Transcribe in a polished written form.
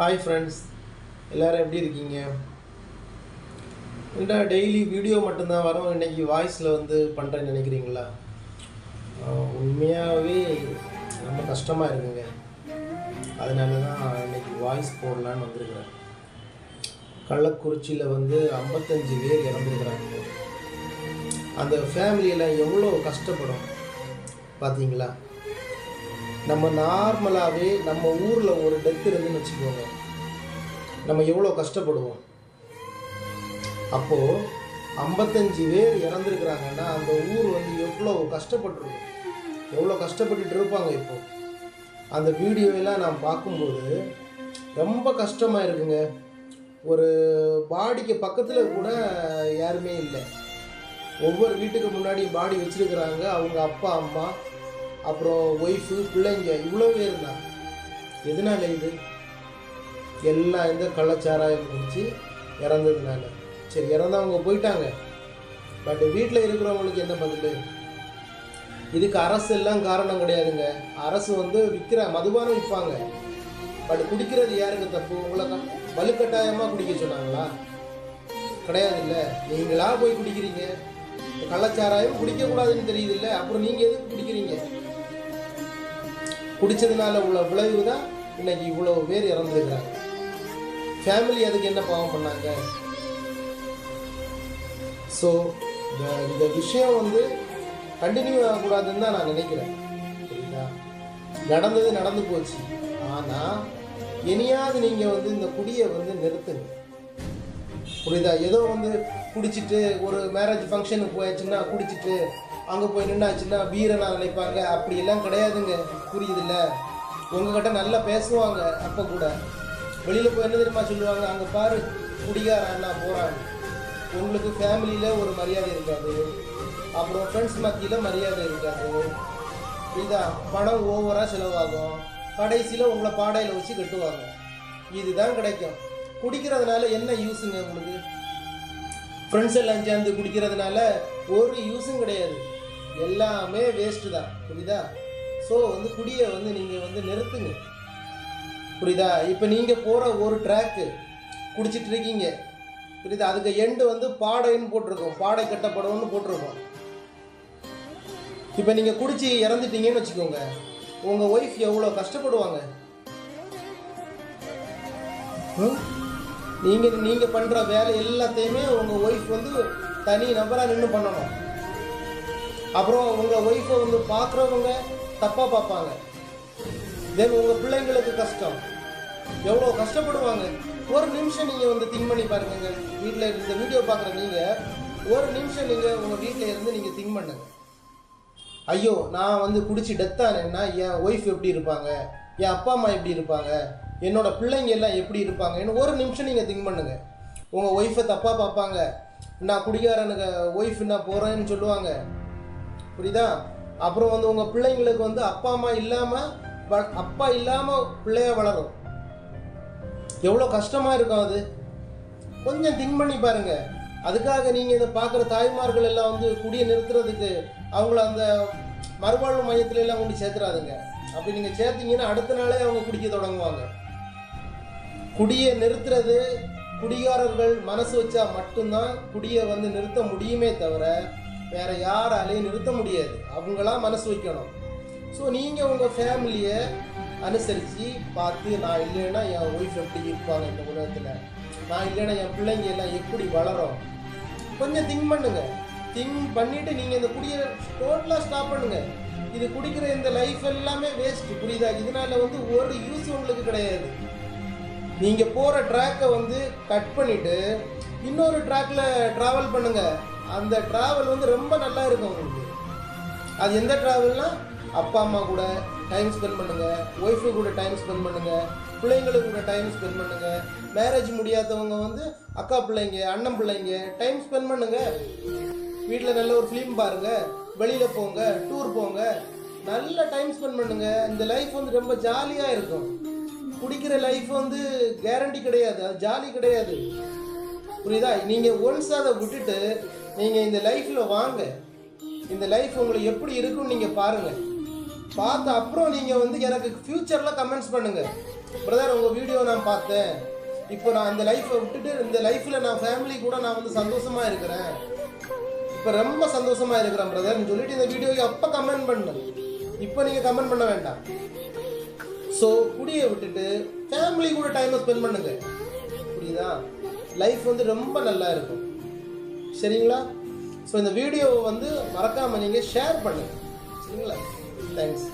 Hi friends, எல்லோரும் எப்படி இருக்கீங்க? என்ன டெய்லி வீடியோ மட்டும்தான் வரும், இன்றைக்கி வாய்ஸில் பண்ணுறேன்னு நினைக்கிறீங்களா? உண்மையாகவே ரொம்ப கஷ்டமாக இருக்குங்க. அதனால தான் இன்றைக்கி வாய்ஸ் போடலான்னு வந்திருக்கிறேன். கள்ளக்குறிச்சியில் 55 பேர் இறந்துருக்குறாங்க. அந்த ஃபேமிலியில் எவ்வளோ கஷ்டப்படும் பார்த்தீங்களா? நம்ம நார்மலாகவே நம்ம ஊரில் ஒரு டெத் இருந்துன்னு வச்சுக்கோங்க, நம்ம எவ்வளோ கஷ்டப்படுவோம். அப்போது 55 பேர் இறந்துருக்குறாங்கன்னா அந்த ஊர் எவ்வளோ கஷ்டப்பட்டுருக்கும், எவ்வளோ கஷ்டப்பட்டுட்டு இருப்பாங்க. இப்போது அந்த வீடியோவெல்லாம் நான் பார்க்கும்போது ரொம்ப கஷ்டமாக இருக்குங்க. ஒரு பாடிக்கு பக்கத்தில் கூட யாருமே இல்லை. ஒவ்வொரு வீட்டுக்கு முன்னாடி பாடி வச்சுருக்குறாங்க. அவங்க அப்பா அம்மா, அப்புறம் ஒய்ஃபு, பிள்ளைங்க, இவ்வளோ பேர் தான். எதனால இது எல்லாம் இந்த கள்ளச்சாராயம் குடிச்சு இறந்ததுனால. சரி, இறந்தவங்க போயிட்டாங்க, பட் வீட்டில் இருக்கிறவங்களுக்கு என்ன பதில்? இதுக்கு அரசு எல்லாம் காரணம் கிடையாதுங்க. அரசு விற்கிற மதுபானம் விற்பாங்க, பட் குடிக்கிறது யாருக்கு தப்பு? உங்களை வலுக்கட்டாயமாக குடிக்க சொன்னாங்களா? கிடையாது. இல்லை, நீங்களா போய் குடிக்கிறீங்க. கள்ளச்சாராயம் குடிக்கக்கூடாதுன்னு தெரியுது இல்லை, அப்புறம் நீங்கள் எதுக்கு குடிக்கிறீங்க? குடித்ததுனால உள்ள விளைவு தான் இன்னைக்கு இவ்வளோ பேர் இறந்துருக்கிறாங்க. ஃபேமிலி அதுக்கு என்ன பாவம் பண்ணாங்க? ஸோ இந்த விஷயம் கண்டினியூ ஆகக்கூடாதுன்னு தான் நான் நினைக்கிறேன். சரிங்களா? நடந்தது நடந்து போச்சு. ஆனால் இனியாவது நீங்கள் இந்த குடியை நிறுத்துங்க. புரியுதா? ஏதோ குடிச்சிட்டு ஒரு மேரேஜ் ஃபங்க்ஷனுக்கு போயாச்சுன்னா குடிச்சிட்டு அங்கே போய் நின்னாச்சுன்னா வீரனா நினைப்பாங்க. அப்படியெல்லாம் கிடையாதுங்க. புரியுதில்ல? உங்ககிட்ட நல்லா பேசுவாங்க. அப்போ கூட வெளியில் போய் என்ன தெரியுமா சொல்லுவாங்க? அங்கே பாரு, குடிகார அண்ணா போகிறாங்க. உங்களுக்கு ஃபேமிலியில் ஒரு மரியாதை இருக்காது, அப்புறம் ஃப்ரெண்ட்ஸ் மத்தியில் மரியாதை இருக்காது. புரியுதா? பணம் ஓவராக செலவாகும். கடைசியில் உங்களை பாடையில் வச்சு கட்டுவாங்க. இதுதான் கிடைக்கும். குடிக்கிறதுனால என்ன யூஸுங்க உங்களுக்கு? ஃப்ரெண்ட்ஸ் எல்லாம் சேர்ந்து குடிக்கிறதுனால ஒரு யூஸும் கிடையாது, எல்லாமே வேஸ்ட்டு தான். புரியுதா? ஸோ குடியை நீங்கள் நிறுத்துங்க. புரியுதா? இப்போ நீங்கள் போகிற ஒரு ட்ராக்கு குடிச்சிட்டு இருக்கீங்க. புரியுதா? அதுக்கு எண்டு பாடைன்னு போட்டிருக்கோம், பாடை கட்டப்படணும்னு போட்டிருக்கோம். இப்போ நீங்கள் குடிச்சு இறந்துட்டீங்கன்னு வச்சுக்கோங்க, உங்கள் ஒய்ஃப் எவ்வளோ கஷ்டப்படுவாங்க. நீங்கள் பண்ணுற வேலை எல்லாத்தையுமே உங்கள் ஒய்ஃப் தனி நபராக நின்று பண்ணணும். அப்புறம் உங்கள் ஒய்ஃபை பார்க்குறவங்க தப்பாக பார்ப்பாங்க. தென் உங்கள் பிள்ளைங்களுக்கு கஷ்டம், எவ்வளோ கஷ்டப்படுவாங்க. ஒரு நிமிஷம் நீங்கள் திங்க் பண்ணி பாருங்க. வீட்டில் இந்த வீடியோ பார்க்குற நீங்கள் ஒரு நிமிஷம் நீங்கள் உங்கள் வீட்டில் இருந்து நீங்கள் திங்க் பண்ணுங்க. ஐயோ, நான் குடிச்சு டெத்தானேன்னா என் ஒய்ஃப் எப்படி இருப்பாங்க, என் அப்பா அம்மா எப்படி இருப்பாங்க, என்னோட பிள்ளைங்க எல்லாம் எப்படி இருப்பாங்கன்னு ஒரு நிமிஷம் நீங்கள் திங்க் பண்ணுங்க. உங்கள் ஒய்ஃபை தப்பாக பார்ப்பாங்க. நான் குடிகாரனுக்கு ஒய்ஃப் நான் போகிறேன்னு சொல்லுவாங்க. புரியுதா? அப்புறம் உங்கள் பிள்ளைங்களுக்கு அப்பா அம்மா இல்லாமல், அப்பா இல்லாமல் பிள்ளைய வளரும். எவ்வளோ கஷ்டமாக இருக்கும் அது. கொஞ்சம் திங்க் பண்ணி பாருங்கள். அதுக்காக நீங்கள் இதை பார்க்குற தாய்மார்கள் எல்லாம் குடியை நிறுத்துறதுக்கு அவங்கள அந்த மறுவாழ்வு மையத்துல எல்லாம் கொண்டு சேர்த்துறாதுங்க. அப்படி நீங்கள் சேர்த்தீங்கன்னா அடுத்த நாளே அவங்க குடிக்க தொடங்குவாங்க. குடியை நிறுத்துறது குடிகாரர்கள் மனசு வச்சா மட்டும்தான் குடியை நிறுத்த முடியுமே தவிர வேற யாராலையும் நிறுத்த முடியாது. அவங்களாம் மனசு வைக்கணும். ஸோ நீங்கள் உங்கள் ஃபேமிலியை அனுசரித்து பார்த்து, நான் இல்லைன்னா என் ஒய்ஃப் எப்படி இருப்பாங்க இந்த உலகத்தில், நான் இல்லைன்னா என் பிள்ளைங்க எல்லாம் எப்படி வளரும், கொஞ்சம் திங்க் பண்ணுங்க. திங்க் பண்ணிவிட்டு நீங்கள் இந்த குடியை டோட்டலாக ஸ்டாப் பண்ணுங்கள். இது குடிக்கிற இந்த லைஃப் எல்லாமே வேஸ்ட்டு. புரியுதா? இதனால ஒரு யூஸ் உங்களுக்கு கிடையாது. நீங்கள் போகிற ட்ராக்கை கட் பண்ணிவிட்டு இன்னொரு ட்ராக்கில் ட்ராவல் பண்ணுங்கள். அந்த ட்ராவல் ரொம்ப நல்லா இருக்கும் உங்களுக்கு. அது எந்த ட்ராவல்னால் அப்பா அம்மா கூட டைம் ஸ்பெண்ட் பண்ணுங்கள், ஒய்ஃபு கூட டைம் ஸ்பெண்ட் பண்ணுங்கள், பிள்ளைங்களுக்கு கூட டைம் ஸ்பெண்ட் பண்ணுங்கள். மேரேஜ் முடியாதவங்க அக்கா பிள்ளைங்க, அண்ணன் பிள்ளைங்க டைம் ஸ்பெண்ட் பண்ணுங்கள். வீட்டில் நல்ல ஒரு ஃபிலிம் பாருங்கள், வெளியில் போங்க, டூர் போங்க, நல்ல டைம் ஸ்பெண்ட் பண்ணுங்கள். இந்த லைஃப் ரொம்ப ஜாலியாக இருக்கும். குடிக்கிற லைஃப் கேரண்டி கிடையாது, அது ஜாலி கிடையாது. புரியுதா? நீங்கள் ஒன்ஸ் அதை விட்டுட்டு நீங்கள் இந்த லைஃப்பில் வாங்க. இந்த லைஃப் உங்களுக்கு எப்படி இருக்குன்னு நீங்கள் பாருங்கள். பார்த்த அப்புறம் நீங்கள் எனக்கு ஃப்யூச்சரில் கமெண்ட்ஸ் பண்ணுங்கள். பிரதர் உங்கள் வீடியோ நான் பார்த்தேன், இப்போ நான் இந்த லைஃப்பை விட்டுட்டு இந்த லைஃப்பில் நான் ஃபேமிலி கூட நான் வந்து சந்தோஷமாக இருக்கிறேன், இப்போ ரொம்ப சந்தோஷமாக இருக்கிறேன் பிரதர்னு சொல்லிட்டு இந்த வீடியோக்கு அப்போ கமெண்ட் பண்ணு. இப்போ நீங்கள் கமெண்ட் பண்ண வேண்டாம். ஸோ குடியை விட்டுட்டு ஃபேமிலி கூட டைமை ஸ்பெண்ட் பண்ணுங்க. புரியுதா? லைஃப் வந்து ரொம்ப நல்லா இருக்கும். சரிங்களா? ஸோ இந்த வீடியோவை வந்து மறக்காமல் நீங்கள் ஷேர் பண்ணுங்கள். சரிங்களா? தேங்க்ஸ்.